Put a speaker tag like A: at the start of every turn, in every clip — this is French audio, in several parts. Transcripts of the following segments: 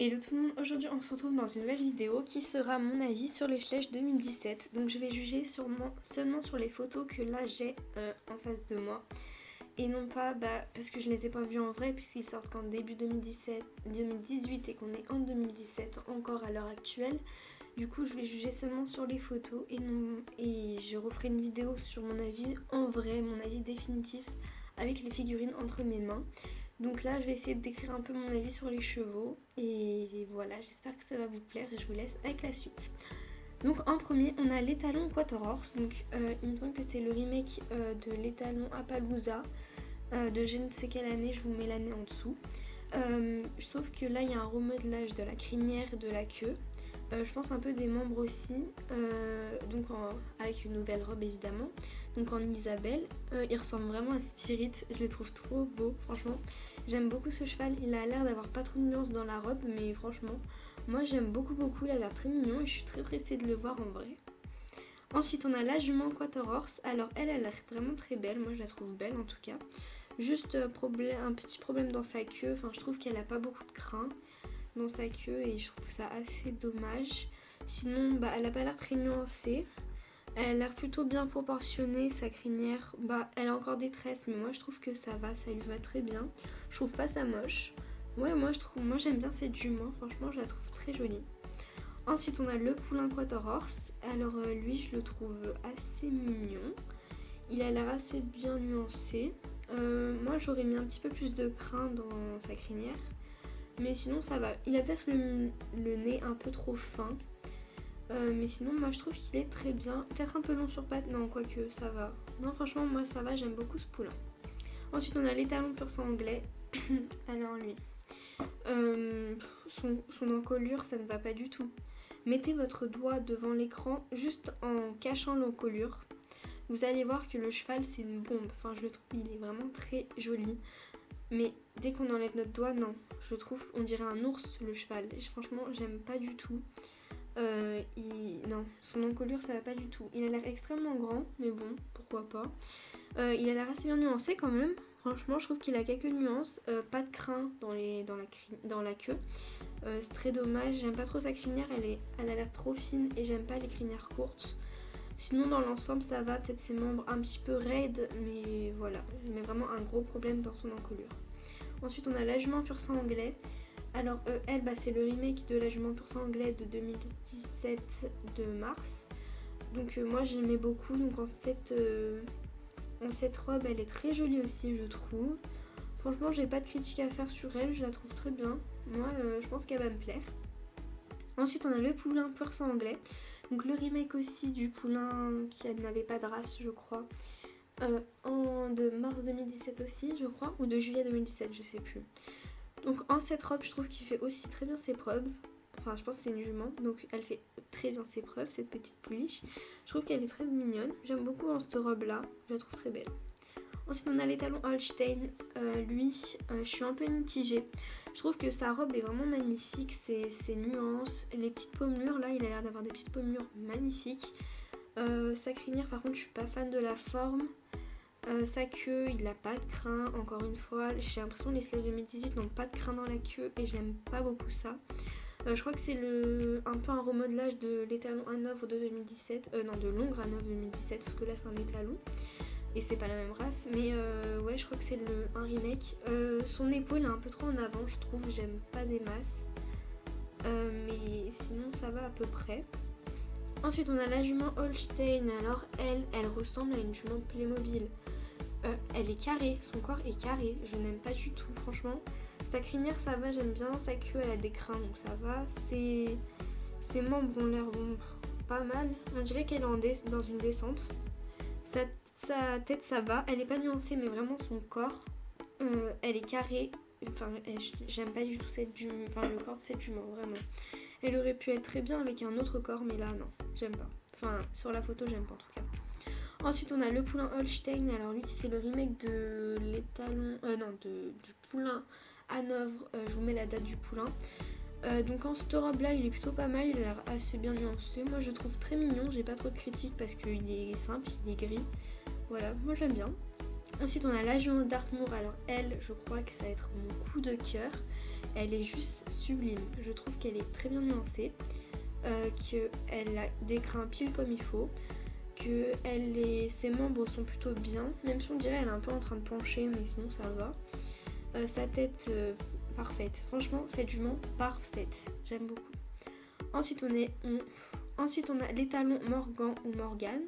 A: Hello tout le monde, aujourd'hui on se retrouve dans une nouvelle vidéo qui sera mon avis sur les Schleich 2017. Donc je vais juger seulement sur les photos que là j'ai en face de moi. Et non pas parce que je les ai pas vus en vrai puisqu'ils sortent qu'en début 2018 et qu'on est en 2017 encore à l'heure actuelle. Du coup je vais juger seulement sur les photos et je referai une vidéo sur mon avis en vrai, mon avis définitif avec les figurines entre mes mains. Donc là je vais essayer de décrire un peu mon avis sur les chevaux et voilà, j'espère que ça va vous plaire et je vous laisse avec la suite. Donc en premier on a l'étalon Quator Horse, donc il me semble que c'est le remake de l'étalon Appaloosa de je ne sais quelle année, je vous mets l'année en dessous. Sauf que là il y a un remodelage de la crinière et de la queue. Je pense un peu des membres aussi, avec une nouvelle robe évidemment, donc en Isabelle. Il ressemble vraiment à Spirit, je le trouve trop beau franchement. J'aime beaucoup ce cheval, il a l'air d'avoir pas trop de nuances dans la robe, mais franchement moi j'aime beaucoup, il a l'air très mignon et je suis très pressée de le voir en vrai. Ensuite on a la jument Quator Horse, alors elle a l'air vraiment très belle, moi je la trouve belle en tout cas. Juste un petit problème dans sa queue, enfin je trouve qu'elle a pas beaucoup de crin dans sa queue et je trouve ça assez dommage. Sinon elle a pas l'air très nuancée, elle a l'air plutôt bien proportionnée, sa crinière, elle a encore des tresses mais moi je trouve que ça va, ça lui va très bien. Je trouve pas ça moche. Ouais, moi j'aime bien cette jument, franchement je la trouve très jolie. Ensuite on a le poulain Quator Horse, alors lui je le trouve assez mignon. Il a l'air assez bien nuancé. Moi j'aurais mis un petit peu plus de crin dans sa crinière. Mais sinon ça va, il a peut-être le nez un peu trop fin. Mais sinon moi je trouve qu'il est très bien. Peut-être un peu long sur pattes, non quoique ça va. Non franchement moi ça va, j'aime beaucoup ce poulain. Ensuite on a l'étalon pur sang anglais. Alors lui, son encolure ça ne va pas du tout. Mettez votre doigt devant l'écran juste en cachant l'encolure. Vous allez voir que le cheval c'est une bombe. Enfin je le trouve, il est vraiment très joli. Mais dès qu'on enlève notre doigt, non. Je trouve, on dirait un ours le cheval. Franchement, j'aime pas du tout. Non, son encolure, ça va pas du tout. Il a l'air extrêmement grand, mais bon, pourquoi pas. Il a l'air assez bien nuancé quand même. Franchement, je trouve qu'il a quelques nuances. Pas de crin dans la queue. C'est très dommage. J'aime pas trop sa crinière. Elle a l'air trop fine et j'aime pas les crinières courtes. Sinon dans l'ensemble ça va, peut-être ses membres un petit peu raides, mais voilà, mais vraiment un gros problème dans son encolure. Ensuite on a la jument pur sang anglais. Alors elle, c'est le remake de la jument pur sang anglais de 2017 de mars. Donc moi j'aimais beaucoup, donc en cette robe elle est très jolie aussi je trouve. Franchement j'ai pas de critique à faire sur elle, je la trouve très bien. Moi je pense qu'elle va me plaire. Ensuite on a le poulain pur sang anglais. Donc le remake aussi du poulain qui n'avait pas de race je crois. De mars 2017 aussi je crois. Ou de juillet 2017 je sais plus. Donc en cette robe je trouve qu'il fait aussi très bien ses preuves. Enfin je pense que c'est une jument. Donc elle fait très bien ses preuves cette petite pouliche. Je trouve qu'elle est très mignonne. J'aime beaucoup dans cette robe là. Je la trouve très belle. Ensuite on a l'étalon Holstein, je suis un peu mitigée. Je trouve que sa robe est vraiment magnifique, ses nuances, les petites pommures là, il a l'air d'avoir des petites pommures magnifiques. Sa crinière par contre je suis pas fan de la forme. Sa queue, il a pas de crin, encore une fois, j'ai l'impression que les Schleich 2018 n'ont pas de crin dans la queue et j'aime pas beaucoup ça. Je crois que c'est un peu un remodelage de l'étalon Hanovre de 2017, non de l'Hongre Hanovre 2017, sauf que là c'est un étalon. Et c'est pas la même race, mais ouais je crois que c'est un remake. Son épaule est un peu trop en avant je trouve, j'aime pas des masses. Mais sinon ça va à peu près. Ensuite on a la jument Holstein, alors elle ressemble à une jument Playmobil. Elle est carrée, son corps est carré, je n'aime pas du tout franchement. Sa crinière ça va, j'aime bien, sa queue elle a des crins donc ça va. Ses membres ont l'air pas mal, on dirait qu'elle est dans une descente. Sa tête ça va, elle est pas nuancée mais vraiment son corps, elle est carrée, enfin j'aime pas du tout le corps de cette jument vraiment. Elle aurait pu être très bien avec un autre corps mais là non, j'aime pas. Enfin sur la photo j'aime pas en tout cas. Ensuite on a le poulain Holstein, alors lui c'est le remake de l'étalon, du poulain Hanovre, je vous mets la date du poulain. Donc en cette robe là il est plutôt pas mal, il a l'air assez bien nuancé, moi je le trouve très mignon, j'ai pas trop de critiques parce qu'il est simple, il est gris. Voilà, moi j'aime bien. Ensuite, on a la jument Dartmoor. Alors elle, je crois que ça va être mon coup de cœur. Elle est juste sublime. Je trouve qu'elle est très bien nuancée, qu'elle a des crins pile comme il faut, que ses membres sont plutôt bien, même si on dirait elle est un peu en train de pencher, mais sinon ça va. Sa tête parfaite. Franchement, cette jument parfaite. J'aime beaucoup. Ensuite, on a l'étalon Morgan ou Morgan.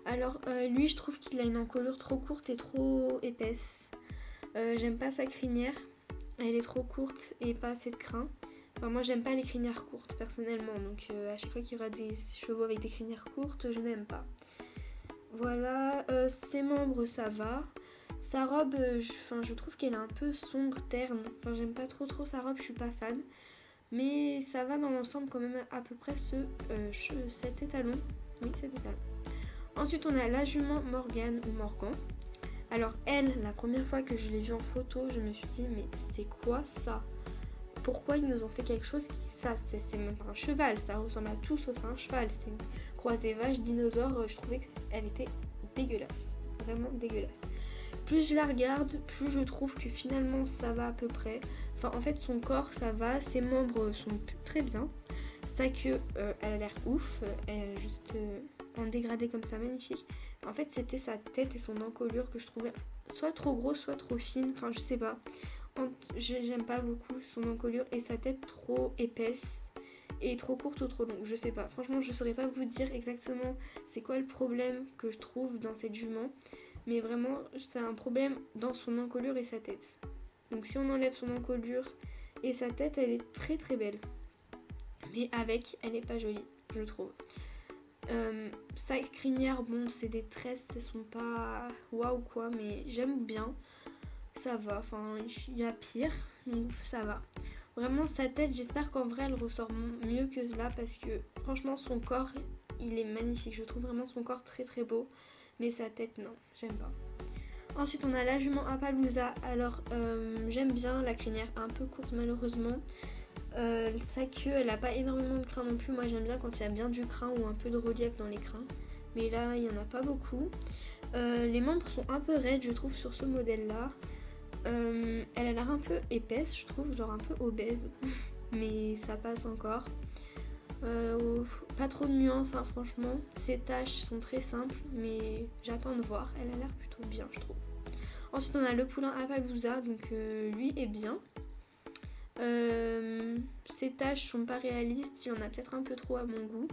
A: Alors lui, je trouve qu'il a une encolure trop courte et trop épaisse. J'aime pas sa crinière. Elle est trop courte et pas assez de crins. Enfin, moi, j'aime pas les crinières courtes personnellement. Donc à chaque fois qu'il y aura des chevaux avec des crinières courtes, je n'aime pas. Voilà, ses membres, ça va. Sa robe, je trouve qu'elle est un peu sombre, terne. Enfin, j'aime pas trop sa robe, je suis pas fan. Mais ça va dans l'ensemble quand même à peu près cet étalon. Oui, cet étalon. Ensuite, on a la jument Morgan ou Morgan. Alors elle, la première fois que je l'ai vue en photo, je me suis dit mais c'est quoi ça? Pourquoi ils nous ont fait quelque chose qui c'est même pas un cheval, ça ressemble à tout sauf un cheval. C'est une croisée vache dinosaure. Je trouvais qu'elle était dégueulasse, vraiment dégueulasse. Plus je la regarde, plus je trouve que finalement ça va à peu près. Enfin en fait son corps ça va, ses membres sont très bien. Sa queue elle a l'air ouf, elle est juste en dégradé comme ça, magnifique. En fait c'était sa tête et son encolure que je trouvais soit trop grosse, soit trop fine, enfin je sais pas. J'aime pas beaucoup son encolure et sa tête trop épaisse et trop courte ou trop longue, je sais pas. Franchement je saurais pas vous dire exactement c'est quoi le problème que je trouve dans cette jument. Mais vraiment, c'est un problème dans son encolure et sa tête. Donc si on enlève son encolure et sa tête, elle est très très belle. Mais avec, elle est pas jolie, je trouve. Sa crinière, bon, c'est des tresses, elles sont pas waouh quoi, mais j'aime bien. Ça va, enfin, il y a pire, donc ça va. Vraiment, sa tête, j'espère qu'en vrai, elle ressort mieux que là parce que franchement, son corps, il est magnifique. Je trouve vraiment son corps très très beau. Mais sa tête, non, j'aime pas. Ensuite, on a la jument Appaloosa. Alors, j'aime bien la crinière un peu courte, malheureusement. Sa queue, elle a pas énormément de crins non plus. Moi, j'aime bien quand il y a bien du crin ou un peu de relief dans les crins. Mais là, il y en a pas beaucoup. Les membres sont un peu raides, je trouve, sur ce modèle-là. Elle a l'air un peu épaisse, je trouve, genre un peu obèse. Mais ça passe encore. Pas trop de nuances hein, franchement. Ses taches sont très simples mais j'attends de voir. Elle a l'air plutôt bien je trouve. Ensuite on a le poulain Appaloosa, donc lui est bien. Ses taches sont pas réalistes, il y en a peut-être un peu trop à mon goût.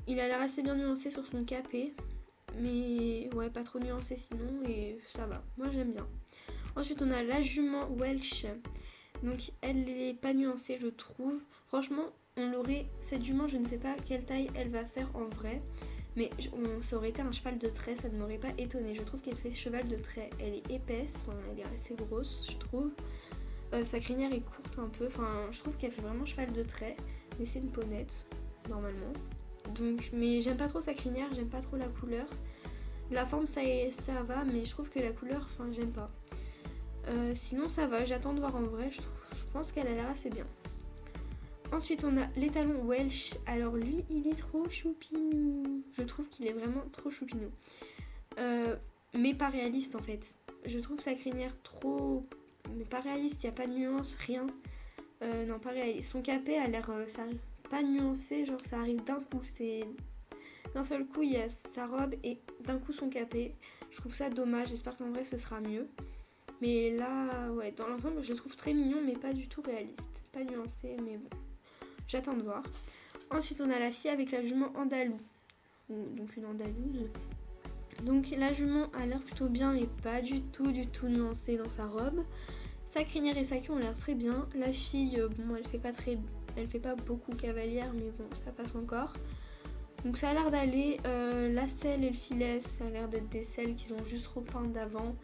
A: Il a l'air assez bien nuancé sur son capé. Mais ouais pas trop nuancé sinon et ça va. Moi j'aime bien. Ensuite on a la jument Welsh. Donc elle est pas nuancée je trouve. Franchement cette jument je ne sais pas quelle taille elle va faire en vrai. Mais ça aurait été un cheval de trait, ça ne m'aurait pas étonné. Je trouve qu'elle fait cheval de trait. Elle est épaisse, enfin, elle est assez grosse je trouve. Sa crinière est courte un peu. Enfin je trouve qu'elle fait vraiment cheval de trait. Mais c'est une ponette normalement. Donc, mais j'aime pas trop sa crinière, j'aime pas trop la couleur. La forme ça va mais je trouve que la couleur, enfin j'aime pas. Sinon ça va, j'attends de voir en vrai, je pense qu'elle a l'air assez bien. Ensuite on a l'étalon Welsh, alors lui il est trop choupinou, je trouve qu'il est vraiment trop choupinou. Mais pas réaliste en fait, je trouve sa crinière trop... mais pas réaliste, il n'y a pas de nuance, rien. Non pas réaliste, son capé a l'air pas nuancé, genre ça arrive d'un coup, c'est... d'un seul coup il y a sa robe et d'un coup son capé, je trouve ça dommage, j'espère qu'en vrai ce sera mieux. Mais là, ouais, dans l'ensemble, je le trouve très mignon, mais pas du tout réaliste. Pas nuancé, mais bon. J'attends de voir. Ensuite, on a la fille avec la jument andalou. Donc une andalouse. Donc la jument a l'air plutôt bien, mais pas du tout nuancée dans sa robe. Sa crinière et sa queue ont l'air très bien. La fille, bon, elle fait pas beaucoup cavalière, mais bon, ça passe encore. Donc ça a l'air d'aller. La selle et le filet, ça a l'air d'être des selles qu'ils ont juste repeint d'avant.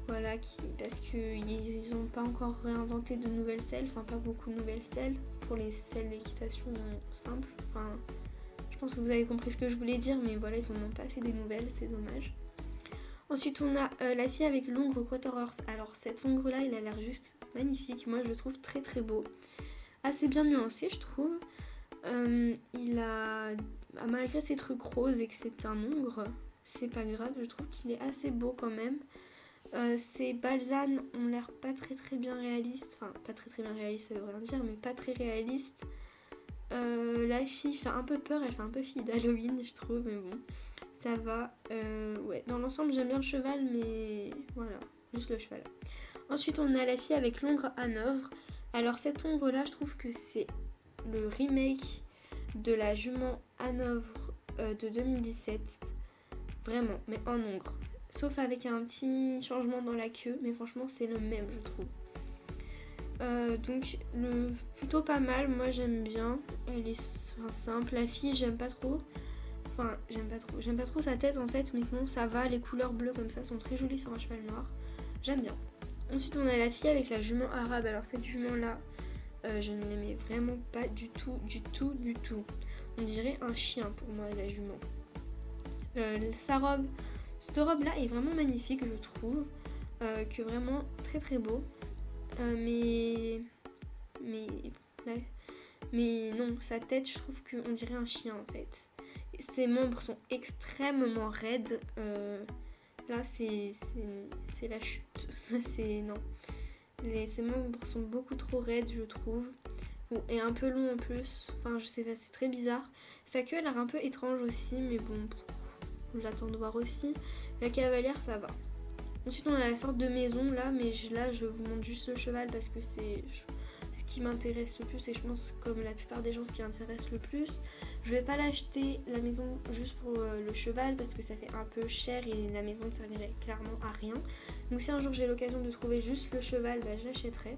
A: Voilà, parce qu'ils n'ont pas encore réinventé de nouvelles selles, enfin pas beaucoup de nouvelles selles pour les selles d'équitation simples. Enfin, je pense que vous avez compris ce que je voulais dire, mais voilà, ils n'ont pas fait des nouvelles, c'est dommage. Ensuite, on a la fille avec l'ongre Quarter Horse. Alors cet ongre-là, il a l'air juste magnifique. Moi, je le trouve très très beau. Assez bien nuancé, je trouve. Malgré ses trucs roses et que c'est un ongre, c'est pas grave, je trouve qu'il est assez beau quand même. Ces balsanes ont l'air pas très bien réalistes. Enfin, pas très bien réalistes, ça veut rien dire, mais pas très réalistes. La fille fait un peu peur, elle fait un peu fille d'Halloween, je trouve, mais bon, ça va. Ouais, dans l'ensemble, j'aime bien le cheval, mais voilà, juste le cheval. Ensuite, on a la fille avec l'ombre Hanovre. Alors, cette ombre-là, je trouve que c'est le remake de la jument Hanovre de 2017. Vraiment, mais en ombre. Sauf avec un petit changement dans la queue, mais franchement, c'est le même, je trouve. Donc plutôt pas mal, moi j'aime bien, elle est simple, la fille j'aime pas trop, j'aime pas trop sa tête en fait, mais bon ça va, les couleurs bleues comme ça sont très jolies sur un cheval noir, j'aime bien. Ensuite on a la fille avec la jument arabe, alors cette jument là, je ne l'aimais vraiment pas du tout, on dirait un chien pour moi la jument. Sa robe, cette robe là est vraiment magnifique je trouve, que vraiment très beau. Mais non, sa tête, je trouve qu'on dirait un chien en fait. Ses membres sont extrêmement raides. Là, c'est la chute. Non. Ses membres sont beaucoup trop raides, je trouve. Et un peu long en plus. Enfin, je sais pas, c'est très bizarre. Sa queue a l'air un peu étrange aussi, mais bon, j'attends de voir aussi. La cavalière, ça va. Ensuite on a la sorte de maison là, mais là je vous montre juste le cheval parce que c'est ce qui m'intéresse le plus et je pense comme la plupart des gens ce qui intéresse le plus. Je vais pas l'acheter la maison juste pour le cheval parce que ça fait un peu cher et la maison ne servirait clairement à rien. Donc si un jour j'ai l'occasion de trouver juste le cheval, bah, je l'achèterai.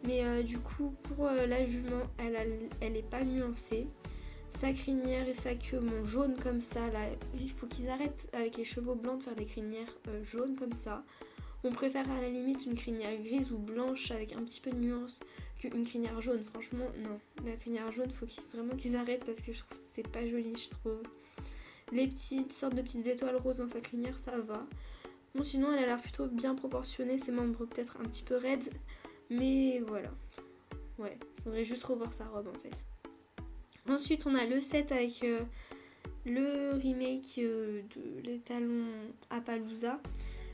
A: Mais du coup pour la jument, elle est pas nuancée. Sa crinière et sa queue jaune comme ça, là, il faut qu'ils arrêtent avec les chevaux blancs de faire des crinières jaunes comme ça. On préfère à la limite une crinière grise ou blanche avec un petit peu de nuance qu'une crinière jaune. Franchement, non. La crinière jaune, faut vraiment qu'ils arrêtent parce que je trouve que c'est pas joli, je trouve. Les sortes de petites étoiles roses dans sa crinière, ça va. Bon, sinon, elle a l'air plutôt bien proportionnée, ses membres peut-être un petit peu raides, mais voilà. Ouais, faudrait juste revoir sa robe en fait. Ensuite, on a le set avec le remake de l'étalon Appaloosa.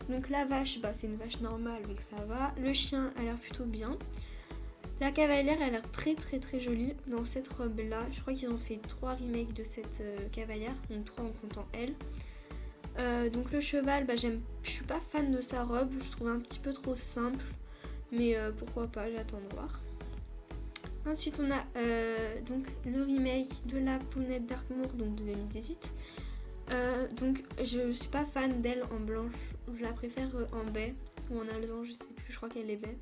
A: Donc la vache, bah, c'est une vache normale, donc ça va. Le chien a l'air plutôt bien. La cavalière a l'air très jolie dans cette robe-là. Je crois qu'ils ont fait 3 remakes de cette cavalière, donc 3 en comptant elle. Donc le cheval, bah, je suis pas fan de sa robe, je trouve un petit peu trop simple. Mais pourquoi pas, j'attends de voir. Ensuite on a donc le remake de la Pounette d'Artmoor, donc de 2018. Donc je suis pas fan d'elle en blanche, je la préfère en baie ou en alezan, je sais plus, je crois qu'elle est baie.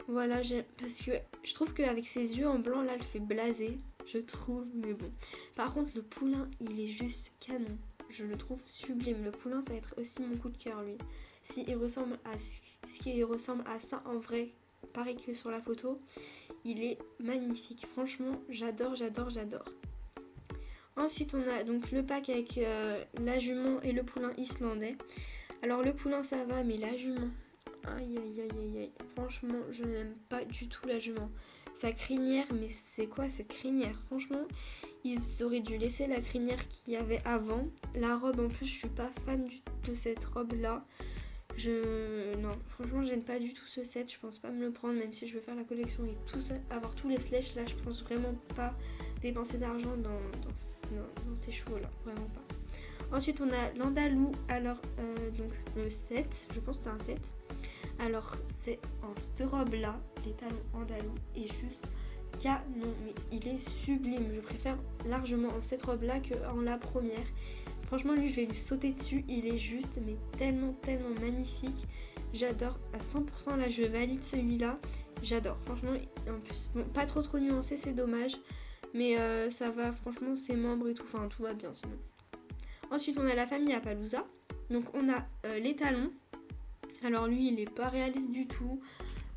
A: Voilà, parce que je trouve qu'avec ses yeux en blanc là elle fait blaser, je trouve, mais bon. Par contre le poulain il est juste canon, je le trouve sublime. Le poulain ça va être aussi mon coup de cœur lui. S'il ressemble à ça en vrai, pareil que sur la photo, il est magnifique. Franchement, j'adore. Ensuite, on a donc le pack avec la jument et le poulain islandais. Alors, le poulain, ça va, mais la jument... Aïe. Franchement, je n'aime pas du tout la jument. Sa crinière, mais c'est quoi cette crinière? Franchement, ils auraient dû laisser la crinière qu'il y avait avant. La robe, en plus, je suis pas fan de cette robe-là. Non, franchement j'aime pas du tout ce set, je pense pas me le prendre même si je veux faire la collection et tout ça, avoir tous les slashes là, je pense vraiment pas dépenser d'argent dans ces chevaux là, vraiment pas. Ensuite on a l'Andalou, alors donc le set, je pense que c'est un set. Alors c'est en cette robe là, les talons Andalou est juste canon, mais il est sublime, je préfère largement en cette robe là qu'en la première. Franchement lui je vais lui sauter dessus, il est juste mais tellement magnifique. J'adore à 100%, là je valide celui-là. J'adore, franchement, en plus bon, pas trop nuancé, c'est dommage. Mais ça va, franchement ses membres et tout, enfin tout va bien sinon. Ensuite on a la famille Appaloosa. Donc on a les talons. Alors lui il est pas réaliste du tout.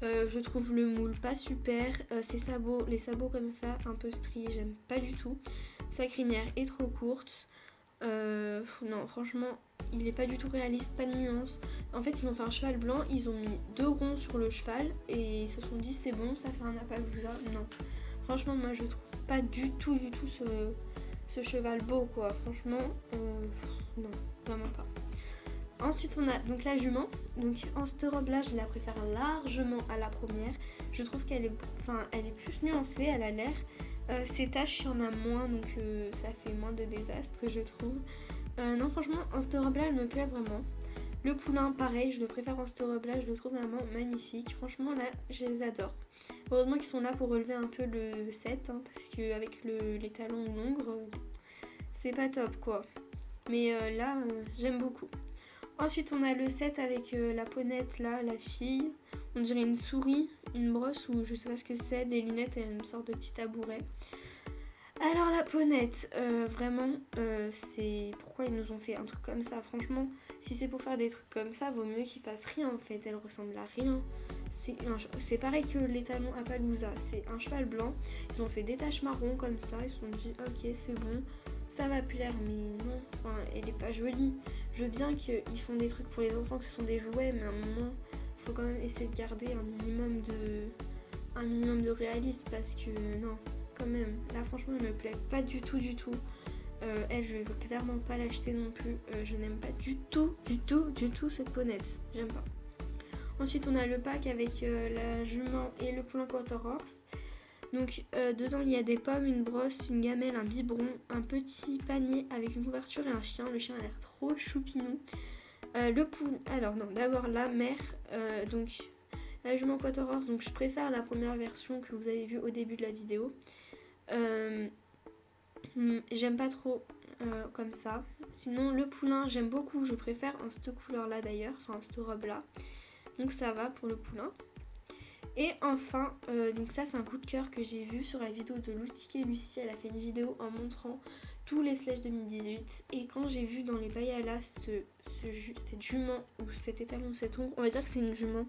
A: Je trouve le moule pas super. Ses sabots, les sabots comme ça, un peu striés, j'aime pas du tout. Sa crinière est trop courte. Non franchement il est pas du tout réaliste, pas de nuance. En fait ils ont fait un cheval blanc, ils ont mis 2 ronds sur le cheval et ils se sont dit c'est bon, ça fait un Appaloosa. Non, franchement moi je trouve pas du tout ce cheval beau quoi, franchement non, vraiment pas. Ensuite on a donc la jument. Donc en cette robe là je la préfère largement à la première. Je trouve qu'elle est, elle est plus nuancée, elle a l'air. Ces taches il y en a moins donc ça fait moins de désastre je trouve. Non franchement en cette robe là elle me plaît vraiment. Le poulain pareil je le préfère en cette robe là, je le trouve vraiment magnifique. Franchement là je les adore. Heureusement qu'ils sont là pour relever un peu le set hein, parce qu'avec les talons longs c'est pas top quoi. Mais là j'aime beaucoup. Ensuite on a le set avec la ponette là, la fille. On dirait une souris, une brosse ou je sais pas ce que c'est, des lunettes et une sorte de petit tabouret. Alors la ponette, vraiment c'est pourquoi ils nous ont fait un truc comme ça. Franchement si c'est pour faire des trucs comme ça vaut mieux qu'ils fassent rien en fait. Elle ressemble à rien. C'est pareil que les talons à Palooza. C'est un cheval blanc. Ils ont fait des taches marron comme ça. Ils se sont dit ok c'est bon. Ça va plaire mais non. Enfin elle est pas jolie. Je veux bien qu'ils font des trucs pour les enfants que ce sont des jouets. Mais à un moment il faut quand même essayer de garder un minimum de réalisme. Parce que non quand même. Là franchement elle me plaît pas du tout. Elle je vais clairement pas l'acheter non plus. Je n'aime pas du tout cette ponette. J'aime pas. Ensuite on a le pack avec la jument et le poulain quarter horse. Donc dedans il y a des pommes, une brosse, une gamelle, un biberon, un petit panier avec une couverture et un chien. Le chien a l'air trop choupinou. Alors non, d'abord la mère, donc la jument quarter horse, donc je préfère la première version que vous avez vue au début de la vidéo. J'aime pas trop comme ça. Sinon le poulain j'aime beaucoup, je préfère en cette couleur là d'ailleurs, en cette robe là. Donc ça va pour le poulain. Et enfin, donc ça c'est un coup de cœur que j'ai vu sur la vidéo de Loustique et Lucie. Elle a fait une vidéo en montrant tous les Slash 2018. Et quand j'ai vu dans les Bayala cette jument ou cet étalon, cette ombre, on va dire que c'est une jument.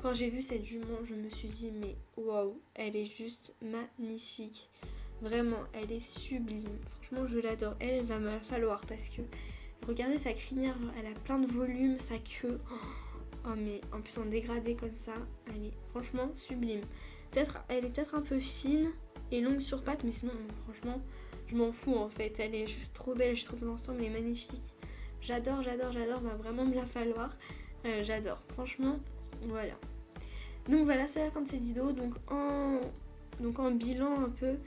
A: Quand j'ai vu cette jument, je me suis dit mais waouh, elle est juste magnifique. Vraiment, elle est sublime. Franchement, je l'adore. Elle va me falloir parce que regardez sa crinière, elle a plein de volume, sa queue. Oh mais en plus en dégradé comme ça, elle est franchement sublime. Elle est peut-être un peu fine et longue sur pattes, mais sinon franchement je m'en fous en fait. Elle est juste trop belle, je trouve l'ensemble est magnifique. J'adore, va vraiment me la falloir. J'adore, franchement voilà. Donc voilà, c'est la fin de cette vidéo. Donc en bilan un peu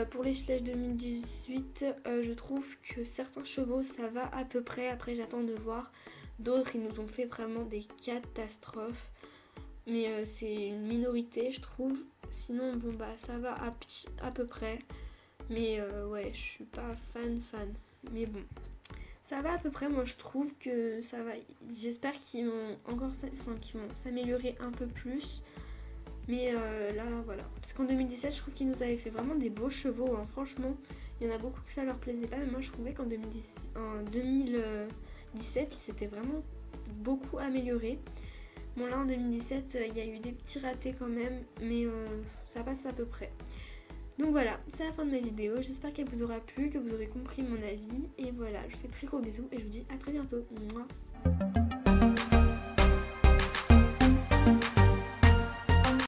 A: pour les Slash 2018, je trouve que certains chevaux ça va à peu près. Après j'attends de voir. D'autres, ils nous ont fait vraiment des catastrophes. Mais c'est une minorité, je trouve. Sinon, bon, bah, ça va à peu près. Mais ouais, je suis pas fan. Mais bon, ça va à peu près. Moi, je trouve que ça va. J'espère qu'ils vont qu'ils vont s'améliorer un peu plus. Mais là, voilà. Parce qu'en 2017, je trouve qu'ils nous avaient fait vraiment des beaux chevaux. Hein. Franchement, il y en a beaucoup que ça leur plaisait pas. Mais moi, je trouvais qu'en 2017, il s'était vraiment beaucoup amélioré. Bon là en 2017 il y a eu des petits ratés quand même, mais ça passe à peu près. Donc voilà, c'est la fin de ma vidéo, j'espère qu'elle vous aura plu, que vous aurez compris mon avis. Et voilà, je vous fais très gros bisous et je vous dis à très bientôt. Mouah.